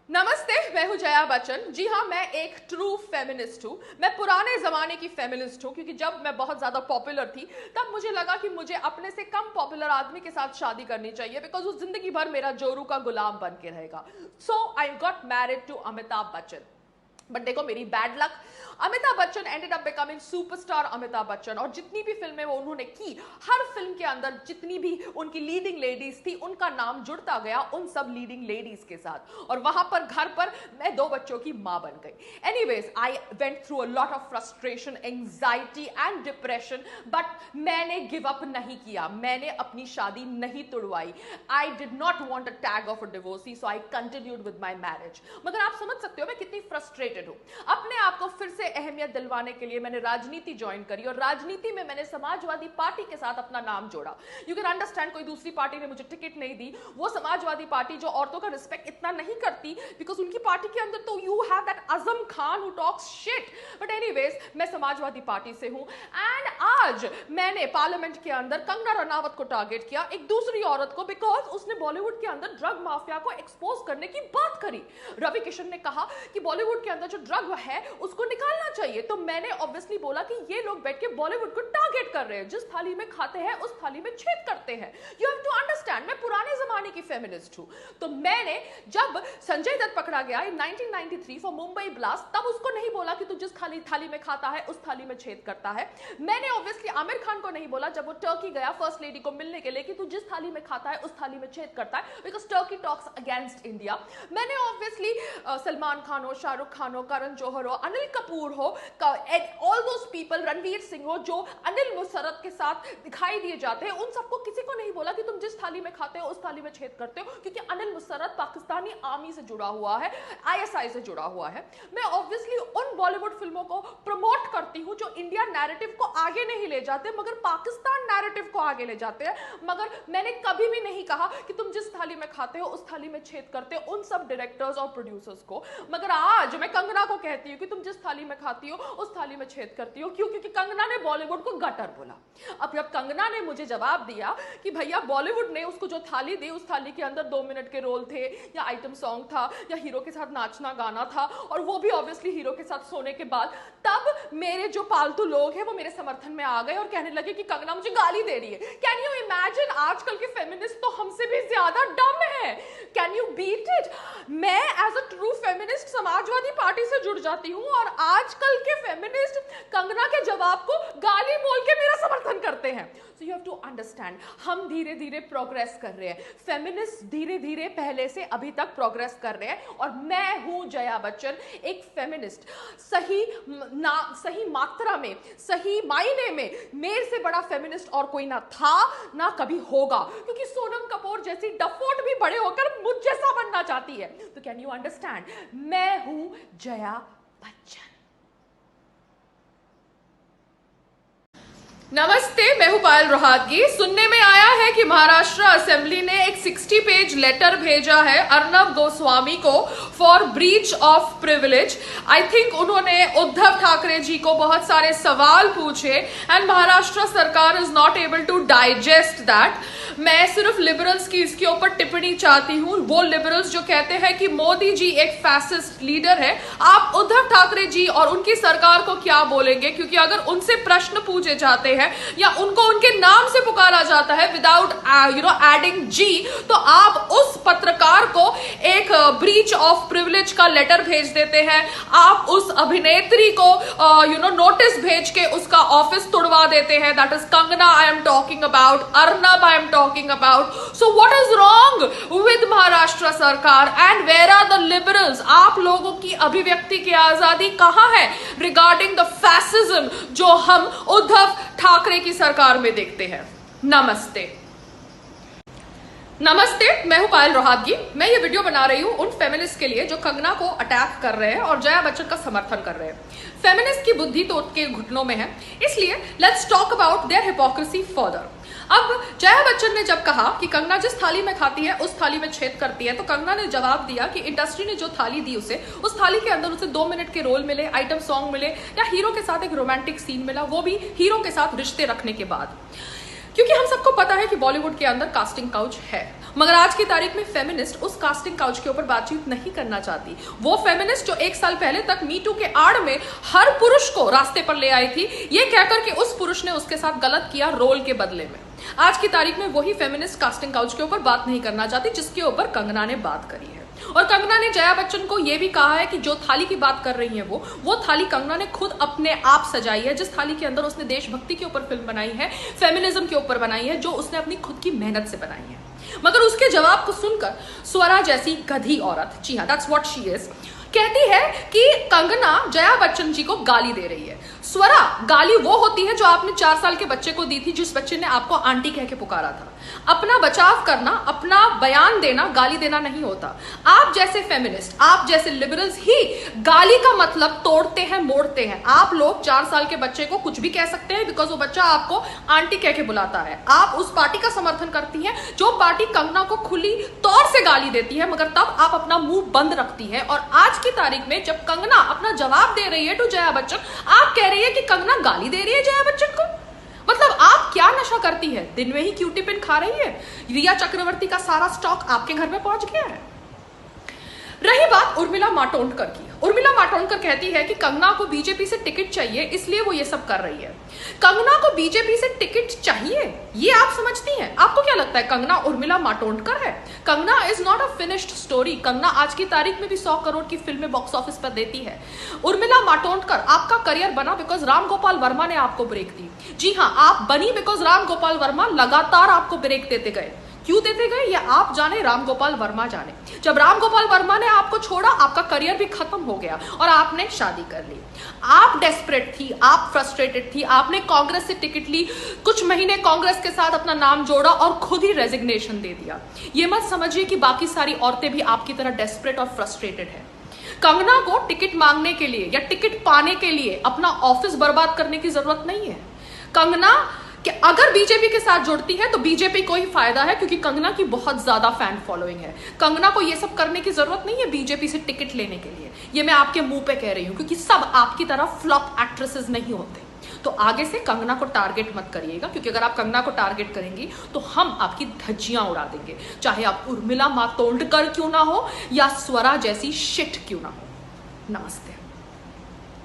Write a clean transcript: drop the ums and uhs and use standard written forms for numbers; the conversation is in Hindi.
नमस्ते, मैं हूं जया बच्चन। जी हाँ, मैं एक ट्रू फेमिनिस्ट हूं। मैं पुराने जमाने की फेमिनिस्ट हूं क्योंकि जब मैं बहुत ज्यादा पॉपुलर थी तब मुझे लगा कि मुझे अपने से कम पॉपुलर आदमी के साथ शादी करनी चाहिए बिकॉज वो जिंदगी भर मेरा जोरू का गुलाम बन के रहेगा। So I got married to Amitabh Bachchan. But देखो मेरी bad luck, Amitabh Bachchan ended up becoming superstar Amitabh Bachchan. और जितनी भी फिल्में वो उन्होंने की, हर फिल्म के अंदर जितनी भी उनकी लीडिंग लेडीज थी उनका नाम जुड़ता गया उन सब लीडिंग लेडीज के साथ। और वहां पर घर पर मैं 2 बच्चों की मां बन गई। Anyways, I went through a lot of frustration, anxiety and depression, but मैंने गिव अप नहीं किया। मैंने अपनी शादी नहीं तोड़वाई। I did not want a tag of a divorcee, so I continued with my marriage. मगर आप समझ सकते हो मैं कितनी फ्रस्ट्रेटेड हूं। अपने आप को फिर से अहमियत दिलवाने के लिए मैंने राजनीति ज्वाइन करी और राजनीति में मैंने समाजवादी पार्टी के साथ अपना नाम जोड़ा। यू कैन अंडरस्टैंड, कोई दूसरी पार्टी ने मुझे टिकट नहीं दी। वो समाजवादी पार्टी जो औरतों का रिस्पेक्ट इतना नहीं करती, बिकॉज उनकी पार्टी के अंदर तो you have that Azam Khan who talks shit. But anyways, मैं समाजवादी पार्टी से हूं एंड आज मैंने पार्लियामेंट के अंदर कंगना रनावत को टारगेट किया, एक दूसरी औरत को, बिकॉज उसने बॉलीवुड के अंदर ड्रग माफिया को एक्सपोज करने की बात करी। रवि किशन ने कहा कि बॉलीवुड के अंदर जो ड्रग है उसको निकालना चाहिए, तो मैंने ऑब्वियसली बोला कि ये लोग बैठ के बॉलीवुड को टारगेट कर रहे हैं। जिस थाली में खाते हैं उस थाली में छेद करते हैं। यू हैव टू अंडरस्टैंड, मैं पुराने जमाने की फेमिनिस्ट हूं। तो मैंने जब संजय दत्त पकड़ा गया इन 1993 फॉर मुंबई ब्लास्ट, तब उसको नहीं बोला कि तू जिस थाली में खाता है उस थाली में छेद करता है। मैंने ऑब्वियसली आमिर खान को नहीं बोला जब वो टर्की गया फर्स्ट लेडी को मिलने के लिए कि तू जिस थाली में खाता है उस थाली में छेद करता है, because Turkey talks against India. मैंने ऑब्वियसली सलमान खान हो, शाहरुख खान हो, करण जौहर हो, अनिल कपूर हो, all those people, Ranveer Singh हो, जो अनिल मुसरत के साथ दिखाई दिए जाते हैं, उन सबको किसी को नहीं बोला कि तुम जिस थाली में खाते हो उस थाली में छेद करते हो, क्योंकि अनिल मुसरत पाकिस्तानी आर्मी से जुड़ा हुआ है, आईएसआई से जुड़ा हुआ है। मैं ऑब्वियसली उन बॉलीवुड फिल्मों को प्रमोट करती हूं जो इंडिया नैरेटिव को आगे नहीं ले जाते मगर पाकिस्तान नैरेटिव को आगे ले जाते हैं। मगर मैंने कभी भी नहीं कहा कि तुम जिस थाली में खाते हो उस थाली में छेद करते हो उन सब डायरेक्टर्स और प्रोड्यूसर्स को। मगर आज मैं कंगना को कहती हूँ कि तुम जिस थाली में खाती हो उस थाली में छेद करती हो। क्यों? क्योंकि कंगना ने बॉलीवुड को गटर बोला। अब जब कंगना ने मुझे जवाब दिया कि भैया बॉलीवुड ने उसको जो थाली दी उस थाली के अंदर 2 मिनट के रोल थे या आइटम सॉन्ग था या हीरो के साथ नाचना गाना था, और वो भी ऑब्वियसली हीरो के साथ सोने के बाद, तब मेरे जो पालतू लोग हैं वो मेरे समर्थन में आ गए और कहने लगे कि कंगना मुझे गाली दे रही है। कैन यू इमेजिन, आजकल के फेमिनिस्ट तो हमसे भी ज्यादा डम है। Can you beat it? मैं as a true feminist Samajwadi Party से जुड़ जाती हूं और आजकल के फेमिनिस्ट कंगना के जवाब को गाली बोल के मेरा समर्थन करते हैं। So you have to understand, हम धीरे धीरे प्रोग्रेस कर रहे हैं। फेमिनिस्ट धीरे धीरे पहले से अभी तक प्रोग्रेस कर रहे हैं और मैं हूं जया बच्चन, एक फेमिनिस्ट। सही मात्रा में, सही मायने में मेरे से बड़ा फेमिनिस्ट और कोई ना था ना कभी होगा, क्योंकि सोनम कपूर जैसी डफोट भी बड़े होकर मुझ जैसा बनना चाहती है। तो कैन यू अंडरस्टैंड, मैं हूं जया बच्चन। नमस्ते, मैं हूं पायल रोहातगी। सुनने में आया है कि महाराष्ट्र असेंबली ने एक 60 पेज लेटर भेजा है अर्नब गोस्वामी को for breach of privilege. I think उन्होंने उद्धव ठाकरे जी को बहुत सारे सवाल पूछे and Maharashtra sarkar is not able to digest that. मैं सिर्फ लिबरल्स की इसके ऊपर टिप्पणी चाहती हूं, वो लिबरल्स जो कहते हैं कि मोदी जी एक फैसिस्ट लीडर है। आप उद्धव ठाकरे जी और उनकी सरकार को क्या बोलेंगे? क्योंकि अगर उनसे प्रश्न पूछे जाते हैं या उनको उनके नाम से पुकारा जाता है विदाउट एडिंग जी, तो आप उस पत्रकार को एक ब्रीच ऑफ प्रिविलेज का लेटर भेज देते हैं। आप उस अभिनेत्री को नोटिस भेज के उसका ऑफिस तोड़वा देते हैं। That is Kangana I am talking about, Arnab I am talking about. So what is wrong with Maharashtra सरकार and where are the liberals? आप लोगों की अभिव्यक्ति की आजादी कहां है regarding the fascism जो हम उद्धव ठाकरे की सरकार में देखते हैं? नमस्ते, मैं हूं पायल रोहातगी। मैं ये वीडियो बना रही हूं उन फेमिनिस्ट के लिए जो कंगना को अटैक कर रहे हैं और जया बच्चन का समर्थन कर रहे हैं। फेमिनिस्ट की बुद्धि तो उनके घुटनों में है, इसलिए let's talk about their hypocrisy further. अब जया बच्चन ने जब कहा कि कंगना जिस थाली में खाती है उस थाली में छेद करती है, तो कंगना ने जवाब दिया कि इंडस्ट्री ने जो थाली दी उसे, उस थाली के अंदर उसे 2 मिनट के रोल मिले, आइटम सॉन्ग मिले या हीरो के साथ एक रोमांटिक सीन मिला, वो भी हीरो के साथ रिश्ते रखने के बाद। क्योंकि हम सबको पता है कि बॉलीवुड के अंदर कास्टिंग काउच है। मगर आज की तारीख में फेमिनिस्ट उस कास्टिंग काउच के ऊपर बातचीत नहीं करना चाहती। वो फेमिनिस्ट जो एक साल पहले तक मी टू के आड़ में हर पुरुष को रास्ते पर ले आई थी, ये कहकर कि उस पुरुष ने उसके साथ गलत किया रोल के बदले में, आज की तारीख में वही फेमिनिस्ट कास्टिंग काउच के ऊपर बात नहीं करना चाहती जिसके ऊपर कंगना ने बात करी है। और कंगना ने जया बच्चन को यह भी कहा है कि जो थाली की बात कर रही है वो थाली कंगना ने खुद अपने आप सजाई है, जिस थाली के अंदर उसने देशभक्ति के ऊपर फिल्म बनाई है, फेमिनिज्म के ऊपर बनाई है, जो उसने अपनी खुद की मेहनत से बनाई है। मगर उसके जवाब को सुनकर स्वरा जैसी गधी औरत, जी हाँ, दैट्स व्हाट शी इज, कहती है कि कंगना जया बच्चन जी को गाली दे रही है। स्वरा, गाली वो होती है जो आपने 4 साल के बच्चे को दी थी, जिस बच्चे ने आपको आंटी कह के पुकारा था। अपना बचाव करना, अपना बयान देना गाली देना नहीं होता। आप जैसे फेमिनिस्ट, आप जैसे लिबरल्स ही गाली का मतलब तोड़ते हैं, मोड़ते हैं। आप लोग 4 साल के बच्चे को कुछ भी कह सकते हैं बिकॉज वो बच्चा आपको आंटी कह के बुलाता है। आप उस पार्टी का समर्थन करती हैं जो पार्टी कंगना को खुली तौर से गाली देती है, मगर तब आप अपना मुंह बंद रखती है। और आज की तारीख में जब कंगना अपना जवाब दे रही है टू जया बच्चन, आप कह रही है कि कंगना गाली दे रही है जया बच्चन को। मतलब आप क्या नशा करती है? दिन में ही क्यूटी पिन खा रही है? रिया चक्रवर्ती का सारा स्टॉक आपके घर में पहुंच गया है? रही बात उर्मिला मातोंडकर की, उर्मिला मातोंडकर कहती है कि कंगना को बीजेपी से टिकट चाहिए इसलिए वो ये सब कर रही है। कंगना को बीजेपी से टिकट चाहिए ये आप समझती हैं? आपको क्या लगता है कंगना उर्मिला मातोंडकर है? Kangana is not a finished story. Kangana आज की तारीख में भी 100 करोड़ की फिल्में बॉक्स ऑफिस पर देती है। उर्मिला मातोंडकर, आपका करियर बना बिकॉज राम गोपाल वर्मा ने आपको ब्रेक दी। जी हाँ, आप बनी बिकॉज राम गोपाल वर्मा लगातार आपको ब्रेक देते गए। क्यों देते गए ये आप जाने, राम गोपाल वर्मा जाने। जब राम गोपाल वर्मा ने आपको छोड़ा, आपका करियर भी खत्म हो गया और आपने शादी कर ली। आप डेस्परेट थी, आप फ्रस्ट्रेटेड थी, आपने कांग्रेस से टिकट ली, कुछ महीने कांग्रेस के साथ अपना नाम जोड़ा और खुद ही रेजिग्नेशन दे दिया। ये मत समझिए कि बाकी सारी औरतें भी आपकी तरह डेस्परेट और फ्रस्ट्रेटेड है। कंगना को टिकट मांगने के लिए या टिकट पाने के लिए अपना ऑफिस बर्बाद करने की जरूरत नहीं है। कंगना कि अगर बीजेपी के साथ जुड़ती है तो बीजेपी को ही फायदा है, क्योंकि कंगना की बहुत ज्यादा फैन फॉलोइंग है। कंगना को ये सब करने की जरूरत नहीं है बीजेपी से टिकट लेने के लिए। ये मैं आपके मुंह पे कह रही हूं, क्योंकि सब आपकी तरह फ्लॉप एक्ट्रेसेस नहीं होते। तो आगे से कंगना को टारगेट मत करिएगा, क्योंकि अगर आप कंगना को टारगेट करेंगी तो हम आपकी धज्जियां उड़ा देंगे, चाहे आप उर्मिला मातोंडकर क्यों ना हो या स्वरा जैसी शिट क्यों ना हो। नमस्ते।